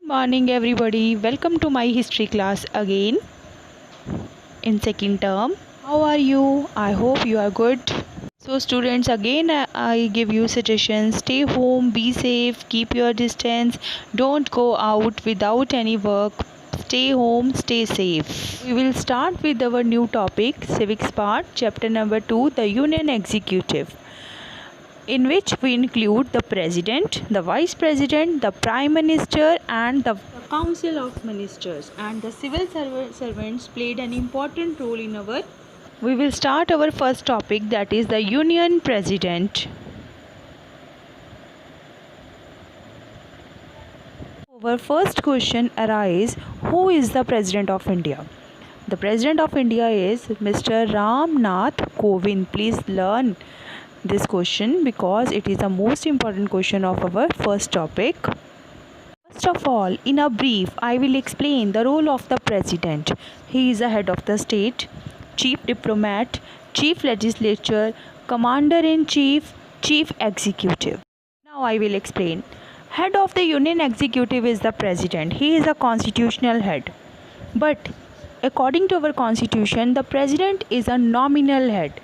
Morning everybody, welcome to my history class again in second term. How are you? I hope you are good. So students, again I give you suggestions. Stay home, be safe, keep your distance, don't go out without any work. Stay home, stay safe. We will start with our new topic, civics part, chapter number 2, the Union Executive, in which we include the president, the vice president, the prime minister, and the council of ministers. And the civil servants played an important role in our. We will start our first topic, that is the union president. Our first question arises: who is the president of India? The president of India is Mr. Ram Nath Kovind. Please learn this question because it is the most important question of our first topic. First of all, in a brief, I will explain the role of the president. He is the head of the state, chief diplomat, chief legislature, commander in chief, chief executive. Now I will explain. Head of the union executive is the president. He is a constitutional head. But according to our constitution, the president is a nominal head.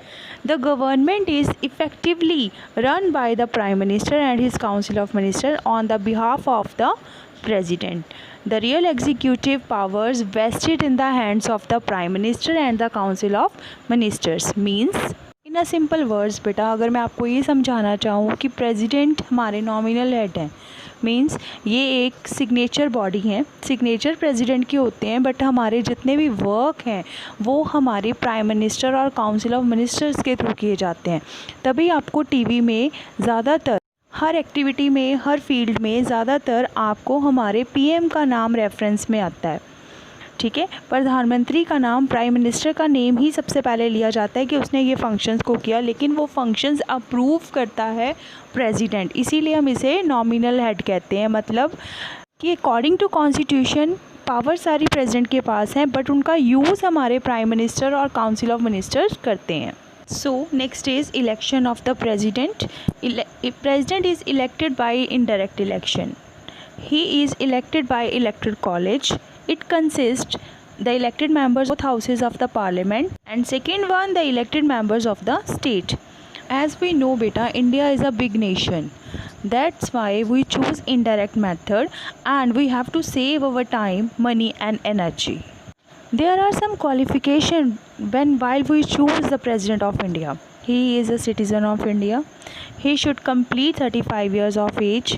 The government is effectively run by the prime minister and his council of ministers on the behalf of the president. The real executive powers vested in the hands of the prime minister and the council of ministers. Means, in a simple words बेटा, अगर मैं आपको ये समझाना चाहूँ कि president हमारे nominal head हैं, मीन्स ये एक सिग्नेचर बॉडी है. सिग्नेचर प्रेसिडेंट के होते हैं, बट हमारे जितने भी वर्क हैं वो हमारे प्राइम मिनिस्टर और काउंसिल ऑफ मिनिस्टर्स के थ्रू किए जाते हैं. तभी आपको टीवी में ज़्यादातर हर एक्टिविटी में, हर फील्ड में ज़्यादातर आपको हमारे पीएम का नाम रेफरेंस में आता है. ठीक है, प्रधानमंत्री का नाम, प्राइम मिनिस्टर का नेम ही सबसे पहले लिया जाता है कि उसने ये फंक्शंस को किया, लेकिन वो फंक्शंस अप्रूव करता है प्रेसिडेंट. इसीलिए हम इसे नॉमिनल हेड कहते हैं. मतलब कि अकॉर्डिंग टू कॉन्स्टिट्यूशन पावर सारी प्रेसिडेंट के पास हैं, बट उनका यूज़ हमारे प्राइम मिनिस्टर और काउंसिल ऑफ मिनिस्टर्स करते हैं. So next is election of the president. President is elected by indirect election. He is elected by electoral college. It consists the elected members of both houses of the parliament, and second one, the elected members of the state. As we know beta, India is a big nation. That's why we choose indirect method, and we have to save our time, money and energy. There are some qualifications while we choose the President of India. He is a citizen of India. He should complete 35 years of age.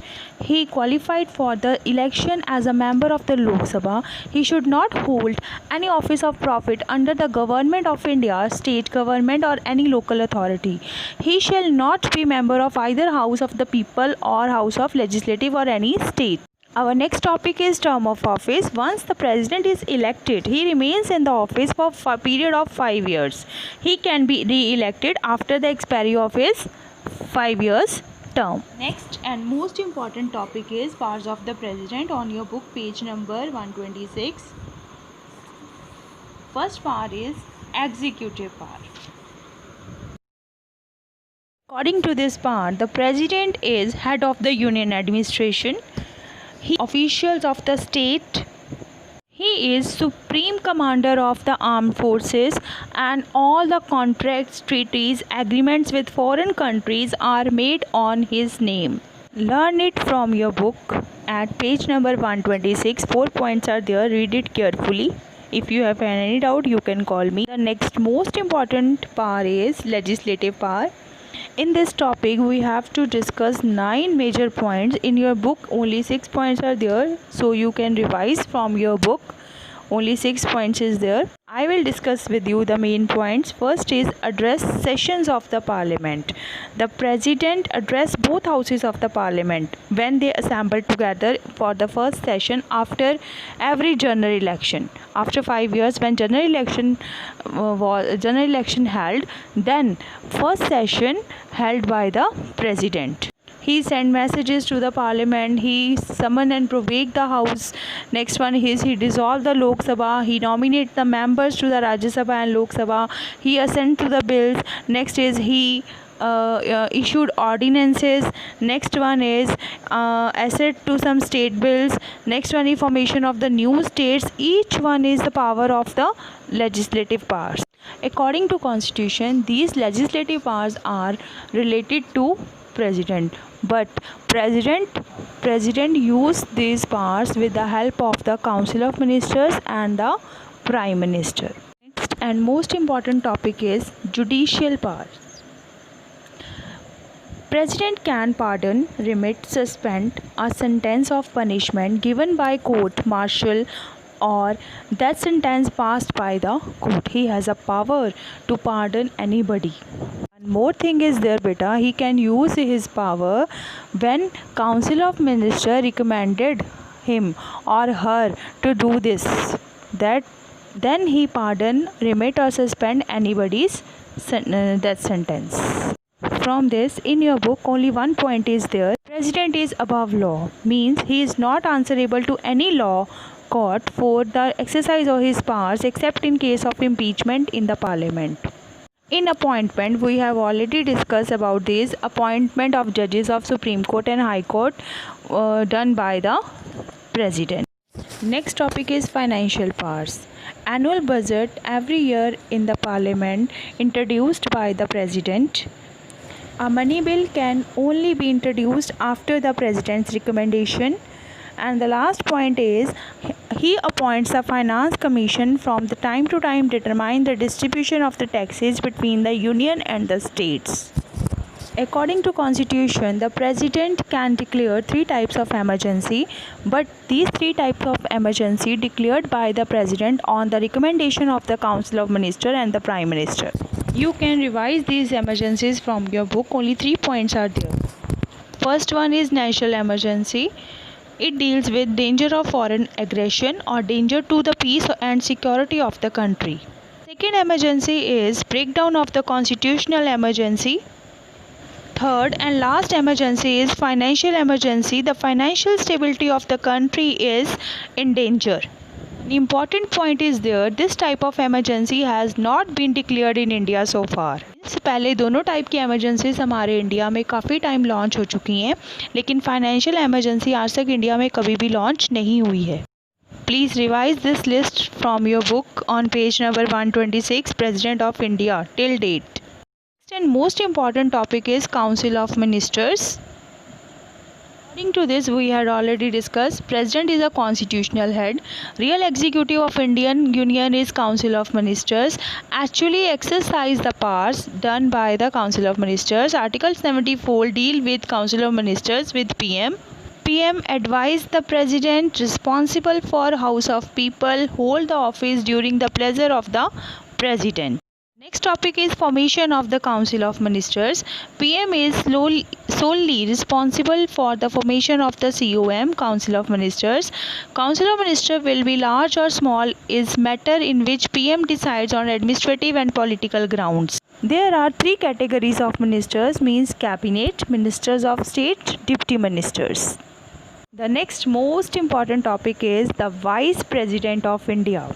He qualified for the election as a member of the Lok Sabha. He should not hold any office of profit under the government of India, state government or any local authority. He shall not be member of either House of the People or House of Legislative or any state. Our next topic is term of office. Once the president is elected, he remains in the office for a period of 5 years. He can be re-elected after the expiry of his 5 years term. Next and most important topic is powers of the president on your book, page number 126. First power is executive power. According to this power, the president is head of the union administration. He officials of the state. He is supreme commander of the armed forces, and all the contracts, treaties, agreements with foreign countries are made on his name. Learn it from your book at page number 126. 4 points are there. Read it carefully. If you have any doubt, you can call me. The next most important power is legislative power. In this topic, we have to discuss 9 major points. In your book, only 6 points are there, so you can revise from your book. Only 6 points is there. I will discuss with you the main points. First is address sessions of the parliament. The president address both houses of the parliament when they assemble together for the first session after every general election. After 5 years, when general election held, then first session held by the president. He sent messages to the parliament. He summoned and provoked the house. Next one is he dissolved the Lok Sabha. He nominated the members to the Rajya Sabha and Lok Sabha. He assent to the bills. Next is he issued ordinances. Next one is asset to some state bills. Next one is formation of the new states. Each one is the power of the legislative powers. According to constitution, these legislative powers are related to president, but president use these powers with the help of the council of ministers and the prime minister. Next and most important topic is judicial powers. President can pardon, remit, suspend a sentence of punishment given by court martial or that sentence passed by the court. He has a power to pardon anybody. One more thing is there, beta, he can use his power when council of minister recommended him or her to do this, that then he pardon, remit or suspend anybody's death sentence. From this, in your book only one point is there. President is above law, means he is not answerable to any law court for the exercise of his powers except in case of impeachment in the parliament. In appointment, we have already discussed about this appointment of judges of Supreme Court and High Court done by the president. Next topic is financial powers. Annual budget every year in the parliament introduced by the president. A money bill can only be introduced after the president's recommendation. And the last point is he appoints a finance commission from the time to time determine the distribution of the taxes between the union and the states. According to constitution, the president can declare 3 types of emergency, but these 3 types of emergency declared by the president on the recommendation of the council of minister and the prime minister. You can revise these emergencies from your book. Only 3 points are there. First one is national emergency. It deals with danger of foreign aggression or danger to the peace and security of the country. Second emergency is breakdown of the constitutional emergency. Third and last emergency is financial emergency. The financial stability of the country is in danger. An important point is there, this type of emergency has not been declared in India so far. इससे पहले दोनों type की emergencies हमारे India में काफ़ी time launch हो चुकी हैं, लेकिन फाइनेंशियल emergency आज तक इंडिया में कभी भी लॉन्च नहीं हुई है. Please revise this list from your book on page number 126, President of India till date. Next and most important topic is Council of Ministers. According to this, we had already discussed, President is a constitutional head. Real executive of Indian Union is Council of Ministers. Actually exercise the powers done by the Council of Ministers. Article 74 deal with Council of Ministers with PM. PM advise the President responsible for House of People hold the office during the pleasure of the President. Next topic is formation of the Council of Ministers. PM is solely responsible for the formation of the COM, Council of Ministers. Council of Ministers will be large or small is matter in which PM decides on administrative and political grounds. There are 3 categories of ministers, means cabinet, ministers of state, deputy ministers. The next most important topic is the Vice President of India.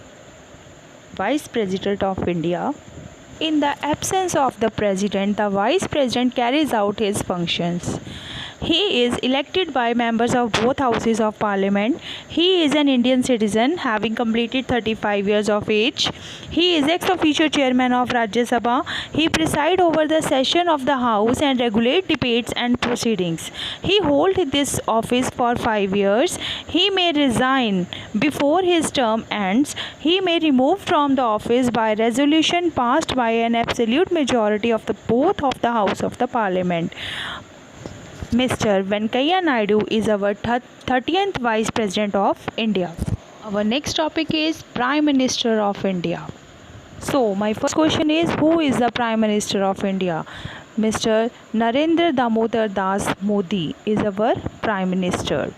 Vice President of India. In the absence of the president, the vice president carries out his functions. He is elected by members of both houses of parliament. He is an Indian citizen having completed 35 years of age. He is ex officio chairman of Rajya Sabha. He presides over the session of the house and regulates debates and proceedings. He holds this office for 5 years. He may resign before his term ends. He may remove from the office by resolution passed by an absolute majority of both of the house of the parliament. Mr. Venkaiah Naidu is our 30th Vice President of India. Our next topic is Prime Minister of India. So, my first question is, who is the Prime Minister of India? Mr. Narendra Damodar Das Modi is our Prime Minister.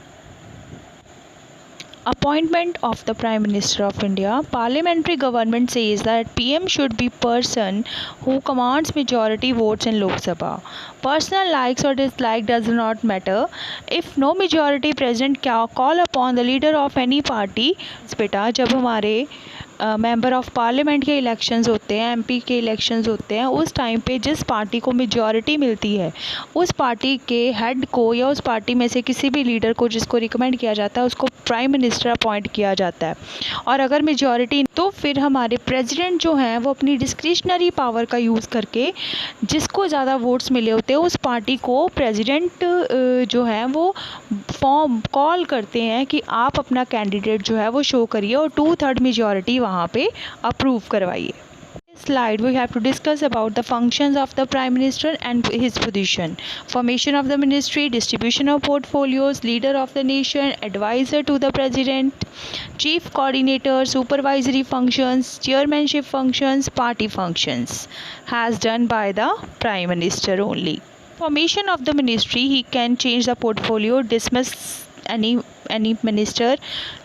Appointment of the Prime Minister of India. Parliamentary government says that PM should be person who commands majority votes in Lok Sabha. Personal likes or dislike does not matter. If no majority, President can call upon the leader of any party. बेटा जब हमारे member of parliament के elections होते हैं, MP के elections होते हैं, उस टाइम पे जिस पार्टी को मेजॉरिटी मिलती है उस पार्टी के हेड को या उस पार्टी में से किसी भी लीडर को जिसको रिकमेंड किया जाता है उसको प्राइम मिनिस्टर अपॉइंट किया जाता है। और अगर मेजॉरिटी तो फिर हमारे प्रेसिडेंट जो हैं वो अपनी डिस्क्रिशनरी पावर का यूज़ करके जिसको ज़्यादा वोट्स मिले होते हैं उस पार्टी को प्रेसिडेंट जो है वो फॉर्म कॉल करते हैं कि आप अपना कैंडिडेट जो है वो शो करिए और 2/3 मेजॉरिटी वहाँ पे अप्रूव करवाइए। Slide we have to discuss about the functions of the prime minister and his position, formation of the ministry, distribution of portfolios, leader of the nation, advisor to the president, chief coordinator, supervisory functions, chairmanship functions, party functions has done by the prime minister only. Formation of the ministry, he can change the portfolio, dismiss any minister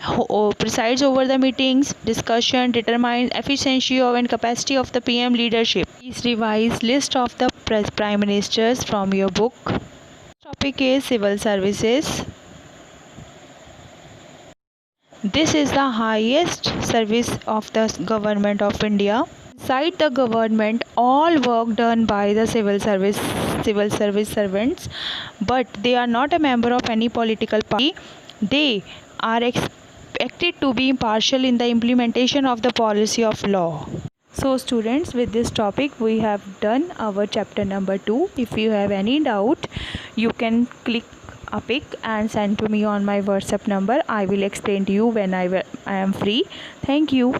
who presides over the meetings, discussion, determine efficiency and capacity of the PM leadership. Please revise list of the prime ministers from your book. Topic is civil services. This is the highest service of the government of India. Inside the government, all work done by the civil service servants, but they are not a member of any political party. They are expected to be impartial in the implementation of the policy of law. So students, with this topic we have done our chapter number 2. If you have any doubt, you can click a pic and send to me on my WhatsApp number. I will explain to you when I am free. Thank you.